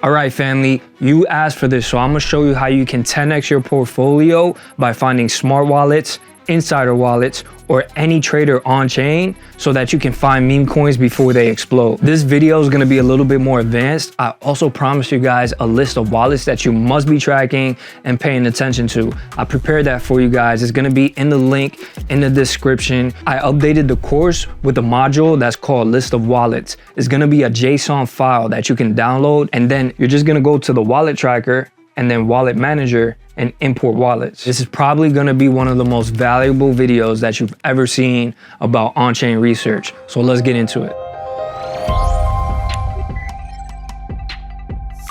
All right, family, you asked for this, so I'm gonna show you how you can 10x your portfolio by finding smart wallets, insider wallets, or any trader on chain so that you can find meme coins before they explode. This video is gonna be a little bit more advanced. I also promised you guys a list of wallets that you must be tracking and paying attention to. I prepared that for you guys. It's gonna be in the link in the description. I updated the course with a module that's called List of Wallets. It's gonna be a JSON file that you can download, and then you're just gonna go to the wallet tracker and then wallet manager and import wallets. This is probably gonna be one of the most valuable videos that you've ever seen about on-chain research. So let's get into it.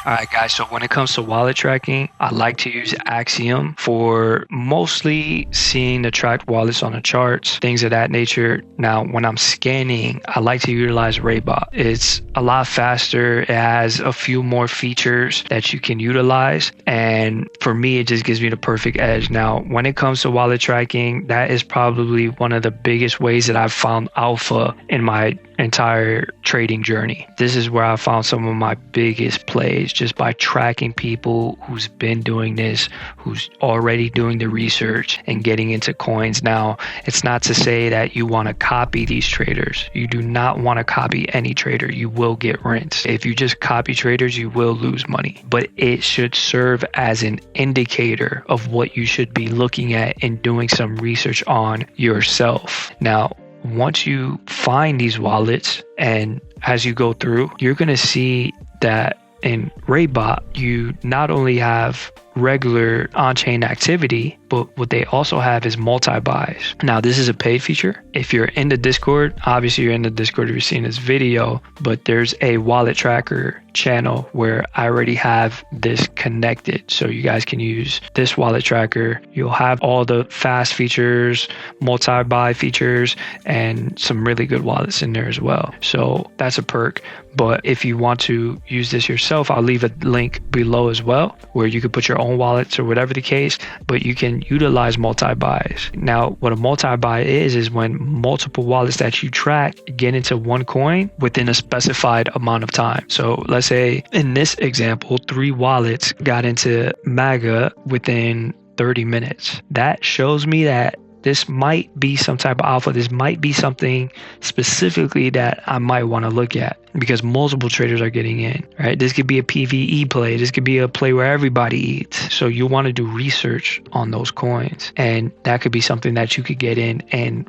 All right, guys, so when it comes to wallet tracking, I like to use Axiom for mostly seeing the tracked wallets on the charts, things of that nature. Now, when I'm scanning, I like to utilize Ray Bot. It's a lot faster. It has a few more features that you can utilize. And for me, it just gives me the perfect edge. Now, when it comes to wallet tracking, that is probably one of the biggest ways that I've found alpha in my entire trading journey. This is where I found some of my biggest plays, just by tracking people who's been doing this, who's already doing the research and getting into coins. Now, it's not to say that you want to copy these traders. You do not want to copy any trader. You will get rinsed. If you just copy traders, you will lose money. But it should serve as an indicator of what you should be looking at and doing some research on yourself. Now, once you find these wallets and as you go through, you're going to see that in Ray Bot, you not only have regular on-chain activity, but what they also have is multi-buys. Now, this is a paid feature. If you're in the Discord, obviously you're in the Discord if you're seeing this video, but there's a wallet tracker channel where I already have this connected. So you guys can use this wallet tracker. You'll have all the fast features, multi-buy features, and some really good wallets in there as well. So that's a perk. But if you want to use this yourself, I'll leave a link below as well, where you could put your own wallets or whatever the case, but you can utilize multi-buys. Now, what a multi-buy is when multiple wallets that you track get into one coin within a specified amount of time. So let's say in this example, 3 wallets got into MAGA within 30 minutes. That shows me that this might be some type of alpha. This might be something specifically that I might want to look at because multiple traders are getting in, right? This could be a PvE play. This could be a play where everybody eats. So you want to do research on those coins. And that could be something that you could get in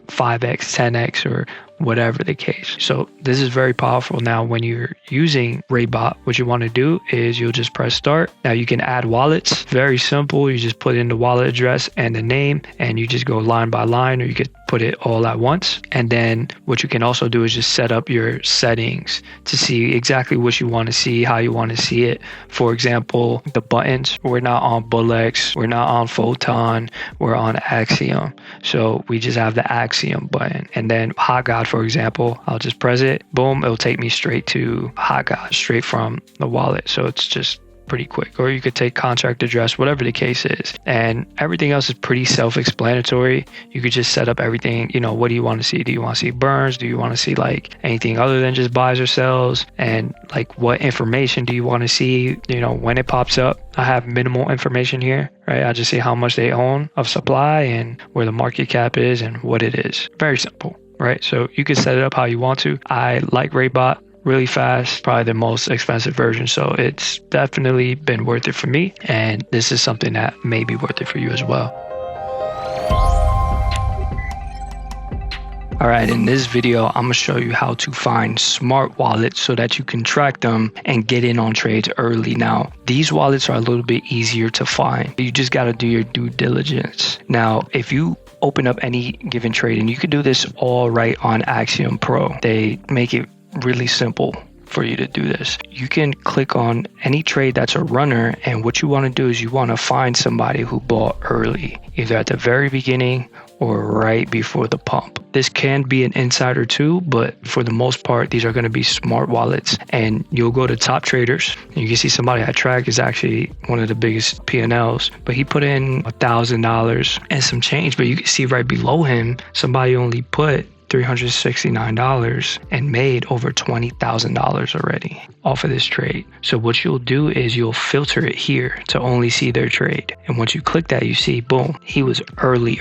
5x, 10x, or whatever the case. So this is very powerful. Now, when you're using Ray Bot, what you want to do is you'll just press start. Now you can add wallets. Very simple. You just put in the wallet address and the name, and you just go line by line, or you could put it all at once. And then what you can also do is just set up your settings to see exactly what you want to see, how you want to see it. For example, the buttons, we're not on Bullex, we're not on Photon, we're on Axiom. So we just have the Axiom button. And then Hot God, for example, I'll just press it, boom, it'll take me straight to Hot God, straight from the wallet. So it's just pretty quick. Or you could take contract address, whatever the case is. And everything else is pretty self-explanatory. You could just set up everything. You know, what do you want to see? Do you want to see burns? Do you want to see like anything other than just buys or sells? And like what information do you want to see? You know, when it pops up, I have minimal information here, right? I just see how much they own of supply and where the market cap is and what it is. Very simple, right? So you can set it up how you want to. I like Ray Bot. Really fast, probably the most expensive version. So it's definitely been worth it for me. And this is something that may be worth it for you as well. All right, in this video, I'm gonna show you how to find smart wallets so that you can track them and get in on trades early. Now, these wallets are a little bit easier to find. You just gotta do your due diligence. Now, if you open up any given trade, and you can do this all right on Axiom Pro, they make it really simple for you to do this. You can click on any trade that's a runner, and what you want to do is you want to find somebody who bought early, either at the very beginning or right before the pump. This can be an insider too, but for the most part, these are going to be smart wallets. And you'll go to top traders, and you can see somebody I track is actually one of the biggest PNLs, but he put in $1,000 and some change. But you can see right below him, somebody only put $369 and made over $20,000 already off of this trade. So what you'll do is you'll filter it here to only see their trade. And once you click that, you see, boom, he was early,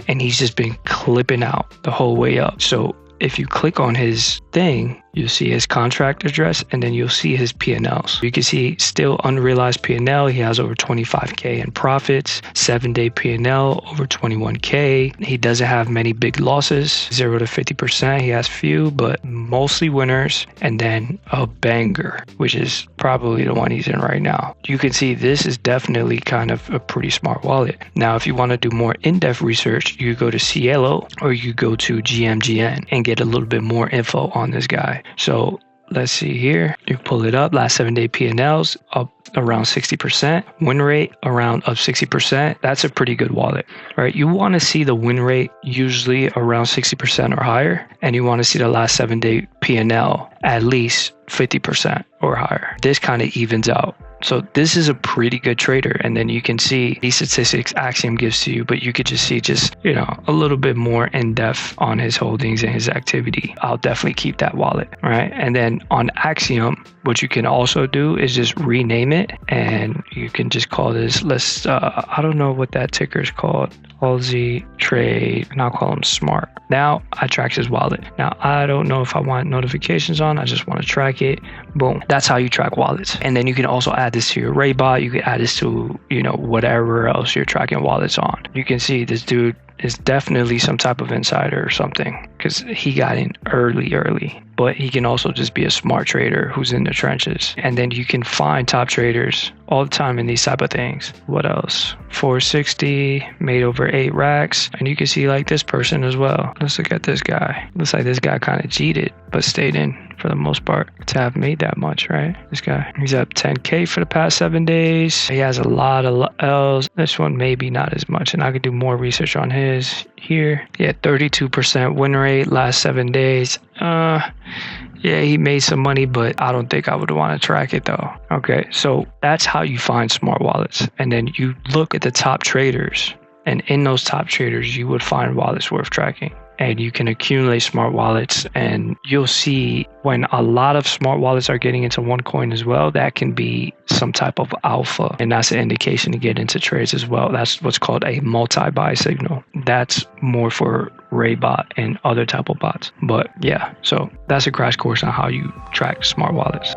and he's just been clipping out the whole way up. So if you click on his thing, you'll see his contract address, and then you'll see his PNLs. You can see still unrealized PNL. He has over 25K in profits, 7-day PNL over 21K. He doesn't have many big losses, 0 to 50%. He has few, but mostly winners. And then a banger, which is probably the one he's in right now. You can see this is definitely kind of a pretty smart wallet. Now, if you want to do more in-depth research, you go to Cielo or you go to GMGN and get a little bit more info on this guy. So let's see here. You pull it up. Last 7-day PNLs up around 60%. Win rate around up 60%. That's a pretty good wallet, right? You want to see the win rate usually around 60% or higher, and you want to see the last 7-day PNL at least 50% or higher. This kind of evens out. So this is a pretty good trader. And then you can see these statistics Axiom gives to you, but you could just see a little bit more in depth on his holdings and his activity. I'll definitely keep that wallet, right? And then on Axiom, what you can also do is just rename it, and you can just call this, I don't know what that ticker is called. Aussie Trade, and I'll call him Smart. Now I track his wallet. Now I don't know if I want notifications on, I just want to track it. Boom. That's how you track wallets. And then you can also add this to your Ray Bot. You can add this to, whatever else you're tracking wallets on. You can see this dude is definitely some type of insider or something, because he got in early, but he can also just be a smart trader who's in the trenches. And then you can find top traders all the time in these type of things. What else? 460, made over 8 racks. And you can see like this person as well. Let's look at this guy. Looks like this guy kind of cheated, but stayed in for the most part to have made that much, right? This guy, he's up 10K for the past 7 days. He has a lot of L's. This one maybe not as much, and I could do more research on his here. Yeah, 32% win rate last 7 days. Yeah, he made some money, but I don't think I would want to track it though. Okay, so that's how you find smart wallets. And then you look at the top traders, and in those top traders, you would find wallets worth tracking. And you can accumulate smart wallets, and you'll see when a lot of smart wallets are getting into one coin as well, that can be some type of alpha, and that's an indication to get into trades as well. That's what's called a multi-buy signal. That's more for Ray Bot and other type of bots. But yeah, so that's a crash course on how you track smart wallets.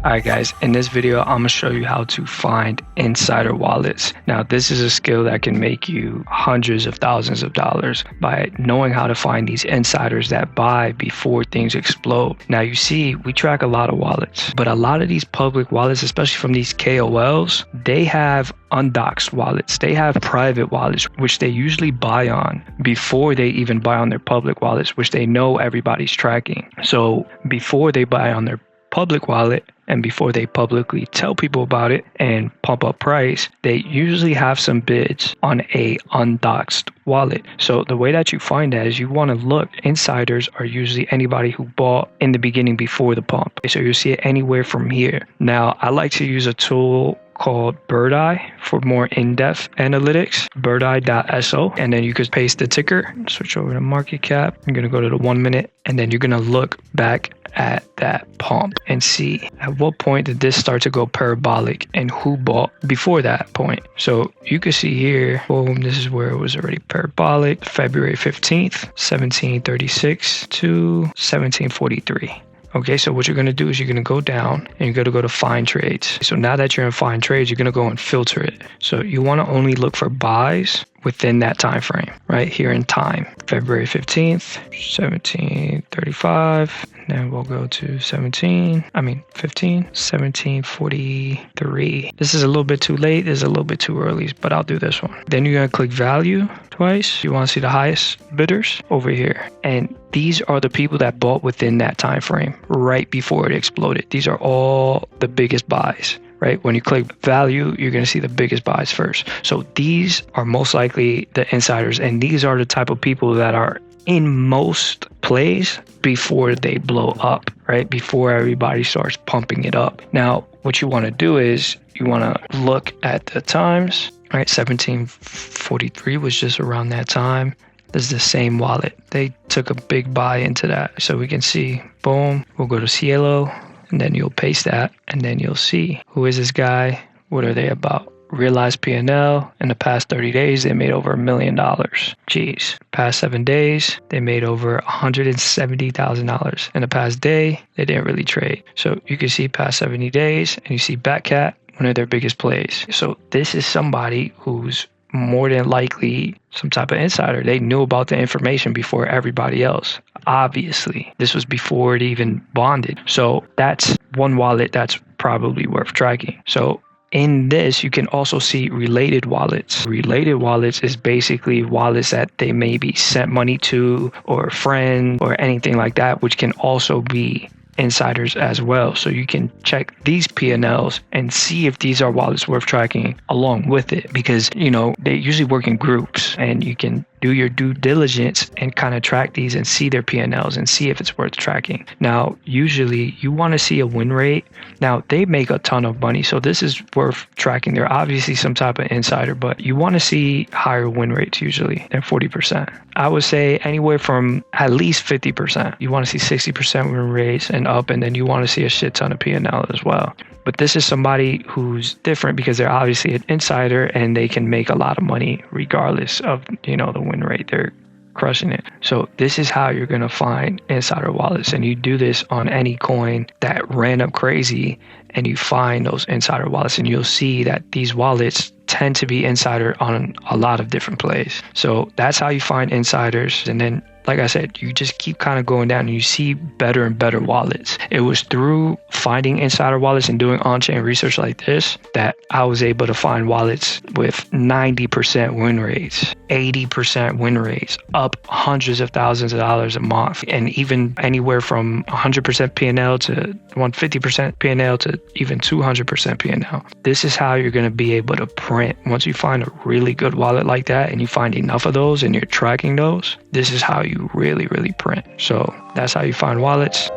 Alright guys, in this video, I'm going to show you how to find insider wallets. Now, this is a skill that can make you hundreds of thousands of dollars by knowing how to find these insiders that buy before things explode. Now, you see, we track a lot of wallets, but a lot of these public wallets, especially from these KOLs, they have undoxed wallets. They have private wallets, which they usually buy on before they even buy on their public wallets, which they know everybody's tracking. So before they buy on their public wallet, and before they publicly tell people about it and pump up price, they usually have some bids on a undoxed wallet. So the way that you find that is you want to look. Insiders are usually anybody who bought in the beginning before the pump. So you'll see it anywhere from here. Now, I like to use a tool called Birdeye for more in-depth analytics, birdeye.so, and then you could paste the ticker, switch over to market cap. You're going to go to the 1 minute, and then you're going to look back at that pump and see at what point did this start to go parabolic and who bought before that point. So you can see here, boom, this is where it was already parabolic, February 15th, 1736 to 1743. Okay, so what you're going to do is you're going to go down and you're going to go to find trades. So now that you're in find trades, you're going to go and filter it. So you want to only look for buys within that time frame, right here in time. February 15th, 1735. Then we'll go to 1743. This is a little bit too late. This is a little bit too early, but I'll do this one. Then you're going to click value twice. You want to see the highest bidders over here. And these are the people that bought within that time frame right before it exploded. These are all the biggest buys. Right? When you click value, you're going to see the biggest buys first. So these are most likely the insiders, and these are the type of people that are in most plays before they blow up, right? Before everybody starts pumping it up. Now, what you want to do is you want to look at the times, All right, 1743 was just around that time. This is the same wallet. They took a big buy into that. So we can see, boom, we'll go to Cielo, and then you'll paste that, and then you'll see who is this guy, what are they about. Realized PNL in the past 30 days, they made over $1 million. Jeez. Past 7 days, they made over $170,000. In the past day, they didn't really trade. So you can see past 70 days, and you see Batcat, one of their biggest plays. So this is somebody who's more than likely some type of insider. They knew about the information before everybody else. Obviously, this was before it even bonded. So that's one wallet that's probably worth tracking. So in this, you can also see related wallets. Related wallets is basically wallets that they maybe sent money to, or a friend, or anything like that, which can also be insiders as well. So you can check these PNLs and see if these are wallets worth tracking along with it, because they usually work in groups, and you can do your due diligence and kind of track these and see their PNLs and see if it's worth tracking. Now, usually you want to see a win rate. Now, they make a ton of money, so this is worth tracking. They're obviously some type of insider, but you want to see higher win rates usually than 40%. I would say anywhere from at least 50%. You want to see 60% win rates and up, and then you want to see a shit ton of PNL as well. But this is somebody who's different because they're obviously an insider, and they can make a lot of money regardless of, the win rate. They're crushing it. So this is how you're going to find insider wallets. And you do this on any coin that ran up crazy, and you find those insider wallets, and you'll see that these wallets tend to be insider on a lot of different plays. So that's how you find insiders. And then, like I said, you just keep kind of going down, and you see better and better wallets. It was through finding insider wallets and doing on-chain research like this that I was able to find wallets with 90% win rates, 80% win rates, up hundreds of thousands of dollars a month, and even anywhere from 100% PNL to 150% PNL to even 200% PNL. This is how you're going to be able to print. Once you find a really good wallet like that, and you find enough of those, and you're tracking those, this is how you really print. So that's how you find wallets.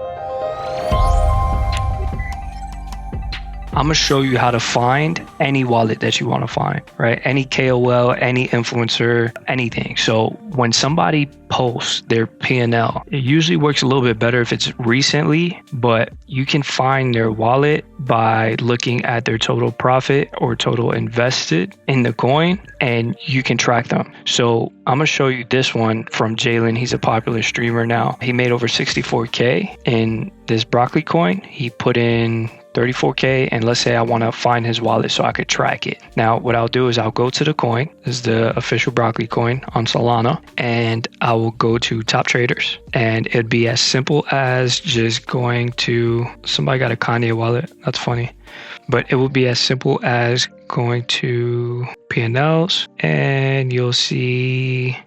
I'm going to show you how to find any wallet that you want to find, right? Any KOL, any influencer, anything. So when somebody posts their PNL, it usually works a little bit better if it's recently, but you can find their wallet by looking at their total profit or total invested in the coin, and you can track them. So I'm going to show you this one from Jalen. He's a popular streamer now. He made over 64K in this broccoli coin. He put in 34K, and let's say I want to find his wallet so I could track it. Now, what I'll do is I'll go to the coin. This is the official broccoli coin on Solana, and I will go to top traders, and it'd be as simple as just going to, somebody got a Kanye wallet. That's funny. But it would be as simple as going to PNLs, and you'll see,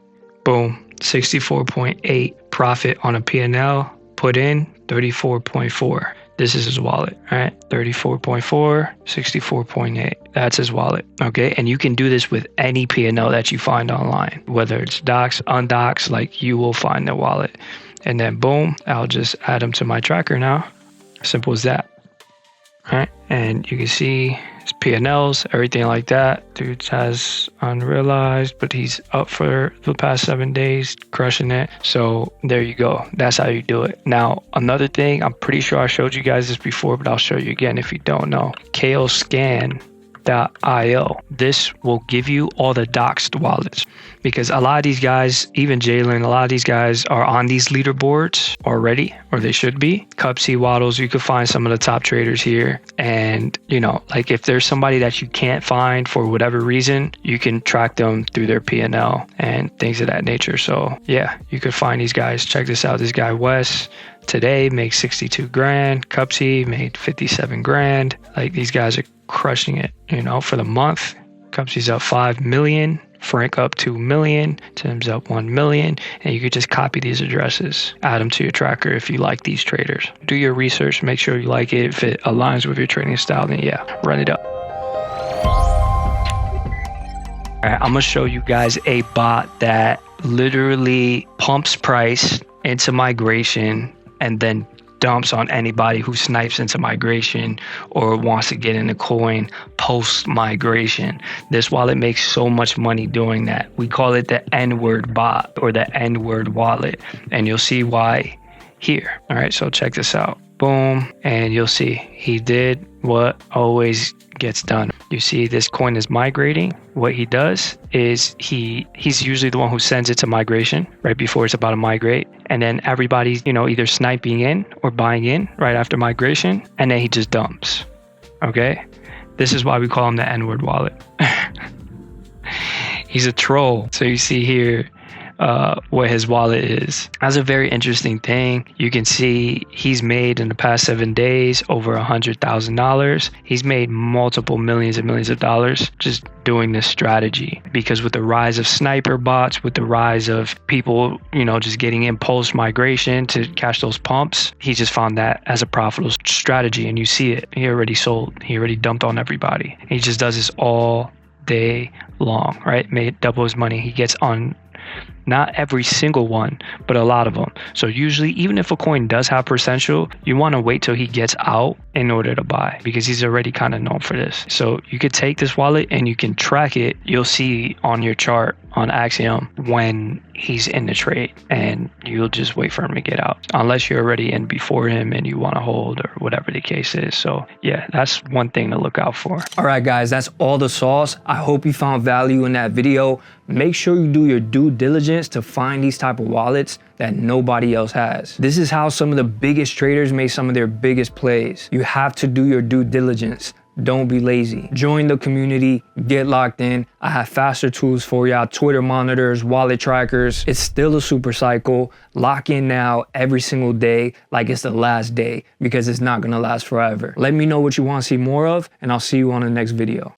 boom, 64.8 profit on a PNL, put in 34.4. This is his wallet, all right? 34.4, 64.8. That's his wallet, okay? And you can do this with any PNL that you find online, whether it's docs, undocs, like you will find the wallet. And then boom, I'll just add them to my tracker now. Simple as that, all right? And you can see his PNLs, everything like that. Dude has unrealized, but he's up for the past 7 days, crushing it. So there you go. That's how you do it. Now, another thing, I'm pretty sure I showed you guys this before, but I'll show you again if you don't know. KOScan.io. This will give you all the doxed wallets, because a lot of these guys, even Jalen, a lot of these guys are on these leaderboards already, or they should be. Cupsy Waddles, you could find some of the top traders here. And, like if there's somebody that you can't find for whatever reason, you can track them through their PNL and things of that nature. So yeah, you could find these guys. Check this out. This guy, Wes, today makes 62 grand. Cupsy made 57 grand. Like, these guys are crushing it, for the month. Cupsy's up 5 million. Frank up 2 million, Tim's up 1 million, and you could just copy these addresses, add them to your tracker if you like these traders. Do your research, make sure you like it. If it aligns with your trading style, then yeah, run it up. All right, I'm gonna show you guys a bot that literally pumps price into migration and then dumps on anybody who snipes into migration or wants to get in the coin post migration. This wallet makes so much money doing that. We call it the N-word bot or the N-word wallet, and you'll see why here. All right, so check this out. Boom, and you'll see he did what always gets done. You see this coin is migrating. What he does is he's usually the one who sends it to migration right before it's about to migrate, and then everybody's either sniping in or buying in right after migration, and then he just dumps. Okay, this is why we call him the N-word wallet. He's a troll. So you see here what his wallet is. That's a very interesting thing. You can see he's made in the past 7 days over $100,000. He's made multiple millions and millions of dollars just doing this strategy, because with the rise of sniper bots, with the rise of people just getting in post migration to catch those pumps, he just found that as a profitable strategy. And you see it, he already sold, he already dumped on everybody. He just does this all day long, right? Made double his money. He gets on not every single one, but a lot of them. So usually, even if a coin does have potential, you want to wait till he gets out in order to buy, because he's already kind of known for this. So you could take this wallet and you can track it. You'll see on your chart on Axiom when he's in the trade, and you'll just wait for him to get out, unless you're already in before him and you want to hold or whatever the case is. So yeah, that's one thing to look out for. All right, guys, that's all the sauce. I hope you found value in that video. Make sure you do your due diligence to find these type of wallets that nobody else has. This is how some of the biggest traders make some of their biggest plays. You have to do your due diligence. Don't be lazy. Join the community, get locked in. I have faster tools for y'all, Twitter monitors, wallet trackers. It's still a super cycle. Lock in now every single day like it's the last day, because it's not gonna last forever. Let me know what you want to see more of, and I'll see you on the next video.